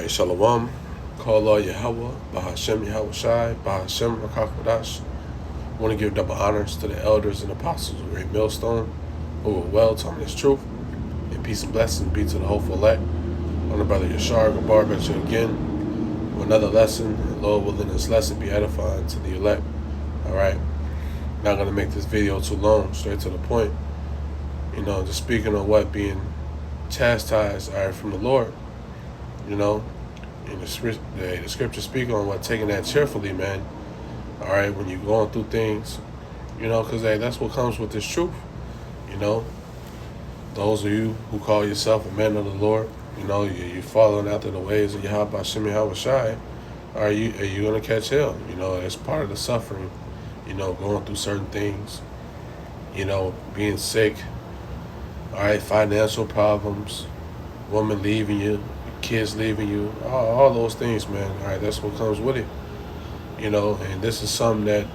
Shalom, Kala Yahweh, Bahashem Yahweh Shai, Bahashem Rakakwadash. I want to give double honors to the elders and apostles of Great Millstone who were well taught me this truth. And peace and blessings be to the hopeful elect. On the brother Yashar Gabar met you again with another lesson. And Lord willing, this lesson be edifying to the elect. Alright, not going to make this video too long, straight to the point. Just speaking on what being chastised, from the Lord. And the scripture speak on what taking that cheerfully, man. All right, when you're going through things, because that's what comes with this truth. Those of you who call yourself a man of the Lord, you're following after the ways of Yahweh Shem Yahweh Shai. Are you gonna catch hell? It's part of the suffering. Going through certain things. Being sick. All right, financial problems, woman leaving you, kids leaving you, all those things, man. All right, that's what comes with it. And this is something that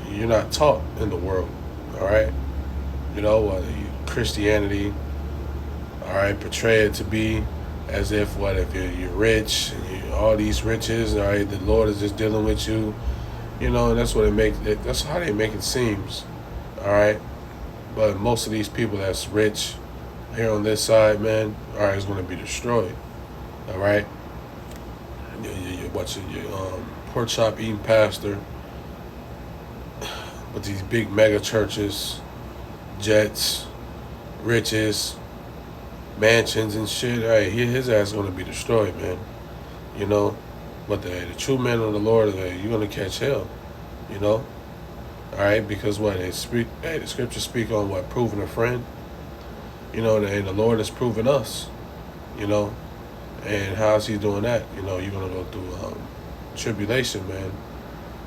you're not taught in the world. All right, Christianity, all right, portray it to be as if if you're rich and all these riches, all right, the Lord is just dealing with you, and that's what that's how they make it seems. All right, but most of these people that's rich here on this side, man, all right, is going to be destroyed. All right, your pork chop eating pastor with these big mega churches, jets, riches, mansions and shit. All right, his ass is going to be destroyed, man. But the true man of the Lord, you're going to catch hell. All right, because the scriptures speak on proving a friend. And the Lord has proven us, and how's he doing that? You're going to go through tribulation, man,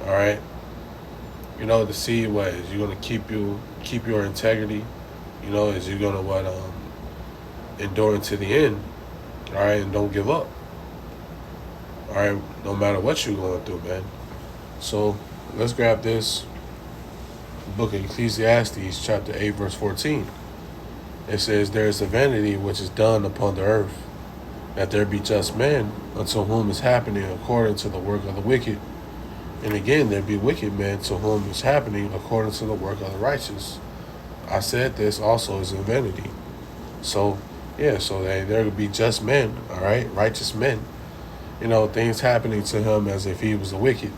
all right? To see is you're going to keep your integrity, is you're going to endure unto the end, all right, and don't give up, all right, no matter what you're going through, man. So let's grab this book of Ecclesiastes, chapter 8, verse 14. It says, there is a vanity which is done upon the earth, that there be just men, unto whom is happening according to the work of the wicked. And again, there be wicked men to whom is happening according to the work of the righteous. I said this also is a vanity. So, there could be just men, all right, righteous men. Things happening to him as if he was a wicked,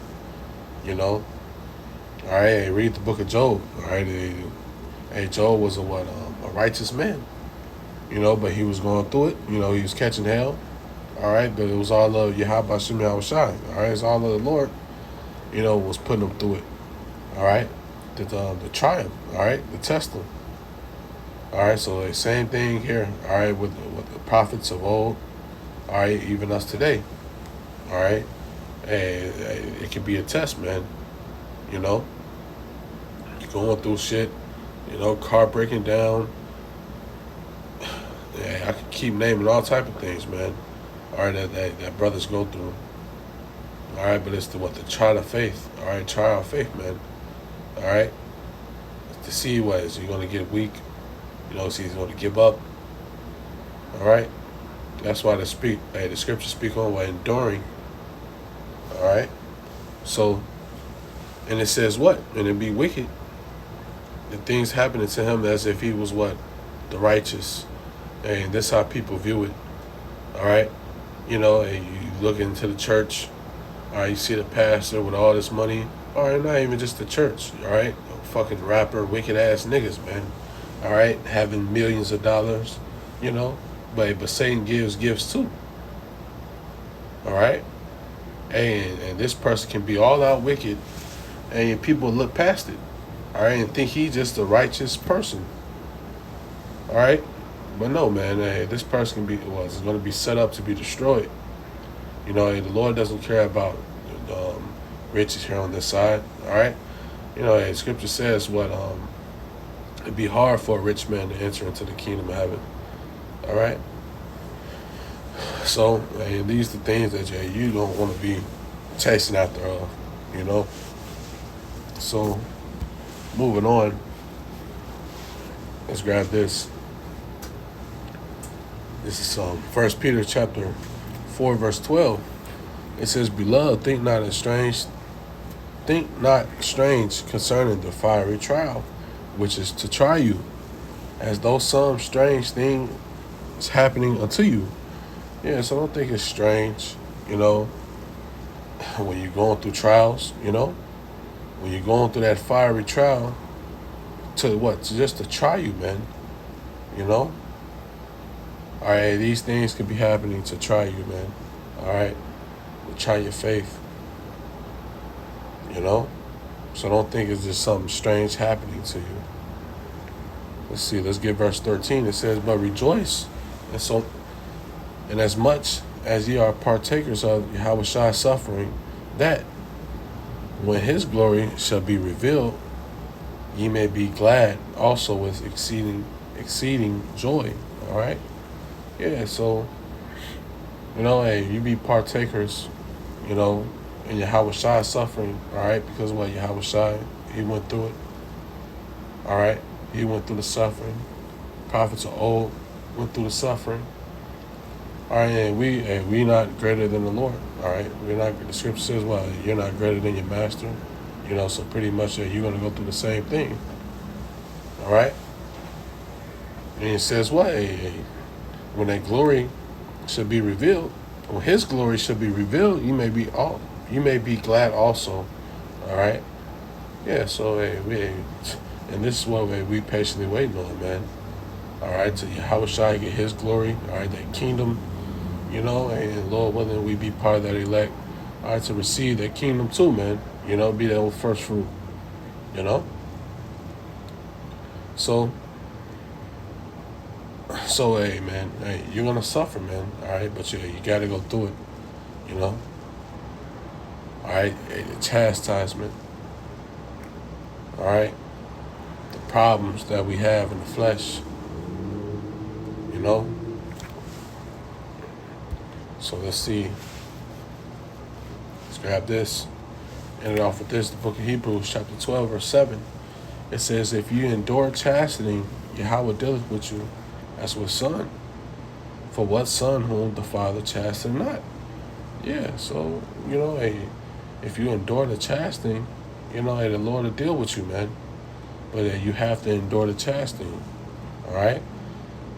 All right, read the book of Job, all right. Job was a righteous man, but he was going through it. He was catching hell, all right, but it was all of Yahweh Shem Yahweh Shai, all right. It's all of the Lord, was putting him through it, all right, the triumph, all right, the test him, all right. So the same thing here, all right, with the prophets of old, all right, even us today, all right. It could be a test, man. You're going through shit, car breaking down. Yeah, I could keep naming all type of things, man. All right, that brothers go through. All right, but it's the trial of faith. All right, trial of faith, man. All right, to see is you're gonna get weak. See he's gonna give up. All right, that's why the scriptures speak on enduring. All right, so, and it says and it be wicked. The things happening to him as if he was the righteous. And that's how people view it. All right. And you look into the church. All right. You see the pastor with all this money. All right. Not even just the church. All right. Fucking rapper, wicked ass niggas, man. All right. Having millions of dollars. But Satan gives gifts too. All right. And this person can be all out wicked. And people look past it. All right. And think he's just a righteous person. All right. But no, man, this person is going to be set up to be destroyed. The Lord doesn't care about riches here on this side, all right? Scripture says it'd be hard for a rich man to enter into the kingdom of heaven, all right? So, these are the things that you don't want to be chasing after, So, moving on, let's grab this. This is 1 Peter chapter 4 verse 12. It says, "Beloved, think not strange concerning the fiery trial, which is to try you, as though some strange thing is happening unto you." Yeah, so don't think it's strange, when you're going through trials, when you're going through that fiery trial, to what? Just to try you, man. You know? Alright, these things could be happening to try you, man. Alright? To try your faith. So don't think it's just something strange happening to you. Let's see, let's get verse 13. It says, "But rejoice, and as much as ye are partakers of Yahweh's suffering, that when his glory shall be revealed, ye may be glad also with exceeding joy." Alright? Yeah, so hey, you be partakers, in Yahweh's suffering, alright, because what Yahweh, he went through it. Alright? He went through the suffering. Prophets of old went through the suffering. Alright, and we not greater than the Lord. Alright? We're not. The scripture says, well, you're not greater than your master. So pretty much you're gonna go through the same thing. Alright? And it says what? When that glory should be revealed, when his glory should be revealed, you may be glad also. Alright? Yeah, so and this is what we patiently waiting on, man. Alright, to Yahweh get his glory, alright, that kingdom, and Lord willing, we be part of that elect, alright, to receive that kingdom too, man. Be that old first fruit, So hey, man, you're gonna suffer, man, alright, but you gotta go through it, alright, the chastisement, alright, the problems that we have in the flesh, So let's see. Let's grab this. End it off with this. The book of Hebrews, chapter 12, verse 7. It says, "If you endure chastening, Yahweh dealeth with you as with son. For what son whom the Father chastened not?" Yeah, so, if you endure the chastening, the Lord will deal with you, man. But you have to endure the chastening. Alright?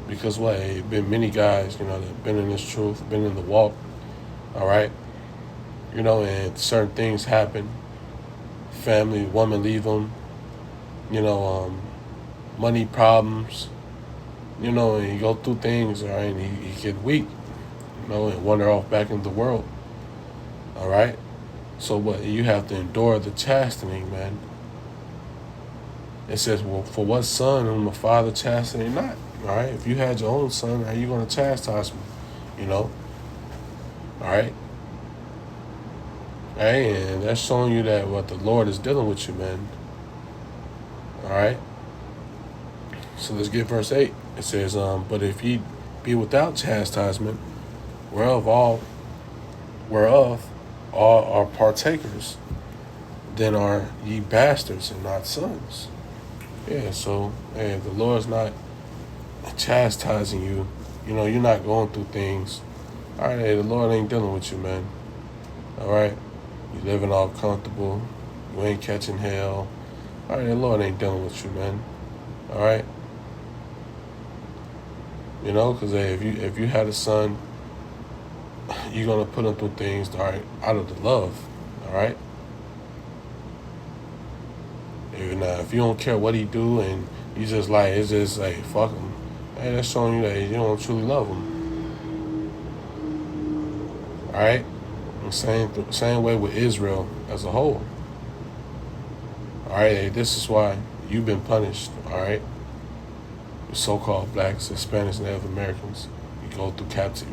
Because been many guys, that have been in this truth, been in the walk, alright? And certain things happen. Family, woman leave them, money problems, and you go through things, alright, and he get weak, and wander off back into the world, alright? So you have to endure the chastening, man. It says, well, for what son whom the Father chastening not? All right, if you had your own son, how you going to chastise me? All right? Hey, and that's showing you that what the Lord is dealing with you, man. All right? So let's get verse 8. It says, "But if ye be without chastisement, whereof all are partakers, then are ye bastards and not sons." Yeah, so the Lord's not chastising you. You're not going through things. All right, the Lord ain't dealing with you, man. All right, you living all comfortable. You ain't catching hell. All right, the Lord ain't dealing with you, man. All right, because if you had a son, you're gonna put him through things, all right, out of the love. All right. If you don't care what he do and you just it's just fuck him, hey, that's showing you that you don't truly love him. All right, same way with Israel as a whole. All right, hey, this is why you've been punished. All right, the so-called blacks, Hispanics, and Native Americans. You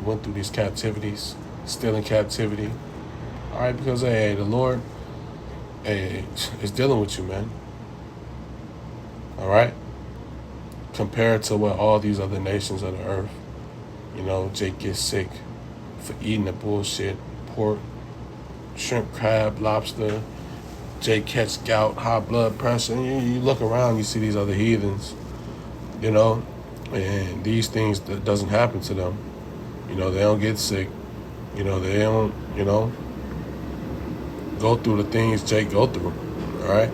went through these captivities, still in captivity. All right, because the Lord, is dealing with you, man. All right? Compared to what all these other nations of the earth, Jake gets sick for eating the bullshit, pork, shrimp, crab, lobster. Jake catch gout, high blood pressure. And you look around, you see these other heathens, and these things that doesn't happen to them. They don't get sick. They don't, go through the things Jake go through. All right,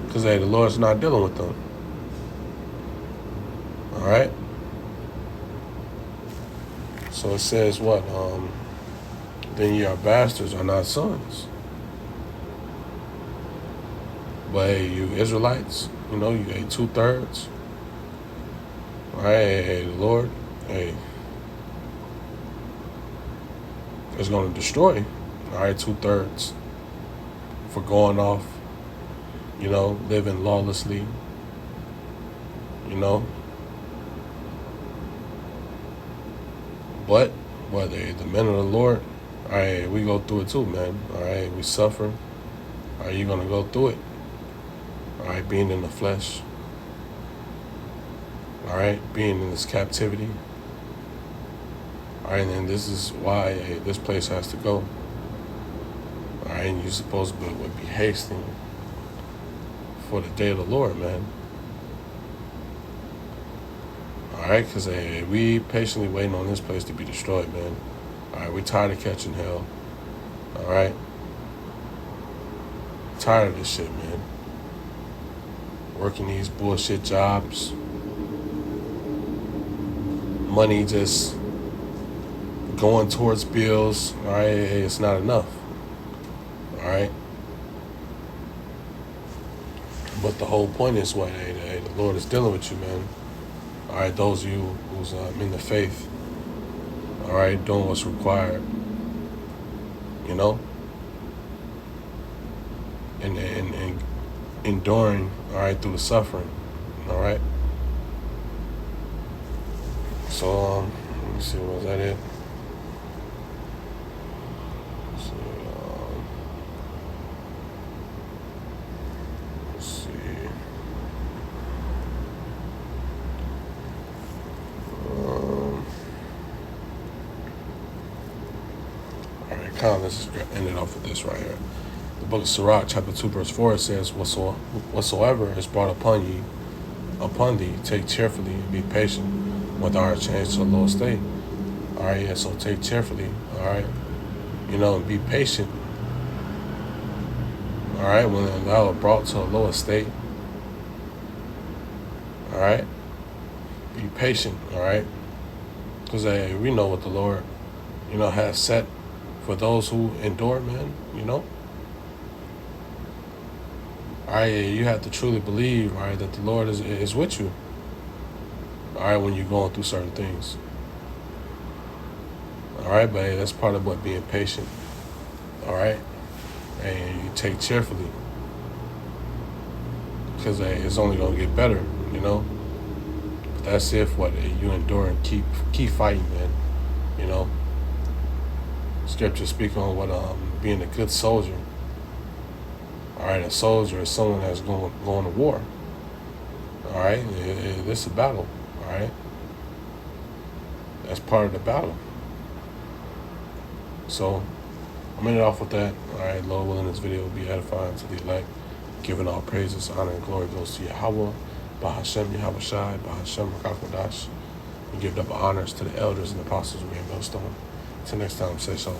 because the Lord's not dealing with them. All right. So it says what? Then ye are bastards, are not sons. But hey, you Israelites, you 2/3. All right, hey, the Lord, hey, is going to destroy. All right, 2/3 for going off, living lawlessly, But the men of the Lord, all right, we go through it too, man. All right, we suffer. All right, you're going to go through it. All right, being in the flesh. All right, being in this captivity. All right, and this is why this place has to go. All right, and you're supposed to be hasting for the day of the Lord, man. All right, because we patiently waiting on this place to be destroyed, man. All right, we tired of catching hell. All right, tired of this shit, man. Working these bullshit jobs, money just going towards bills. All right, it's not enough. All right, but the whole point is what the Lord is dealing with you, man. All right, those of you who's in the faith, all right, doing what's required, and enduring, all right, through the suffering, all right. So let me see, was that it? Let's see, let's see. Let's end it off with this right here. The book of Sirach, chapter 2, verse 4, it says, Whatsoever is brought upon thee, take cheerfully and be patient when thou art changed to a low state. All right, yeah, so take cheerfully, all right, and be patient. All right, when thou art brought to a lower state, all right, be patient, all right, because we know what the Lord, has set for those who endure, man, All right, you have to truly believe, all right, that the Lord is with you. All right, when you're going through certain things. All right, but that's part of what being patient. All right, and you take cheerfully, because it's only gonna get better, But that's if you endure and keep fighting, man, Scripture speak on what being a good soldier. All right, a soldier is someone that's going to war. All right, this is a battle. All right, that's part of the battle. So I'm ending off with that. All right, Lord willing, this video will be edifying to the elect, giving all praises, honor, and glory goes to Yahweh, Bahashem Yahweh Shai, Bahashem Rakakwadash, and give double honors to the elders and apostles we in Millstone. Till next time, say shalom.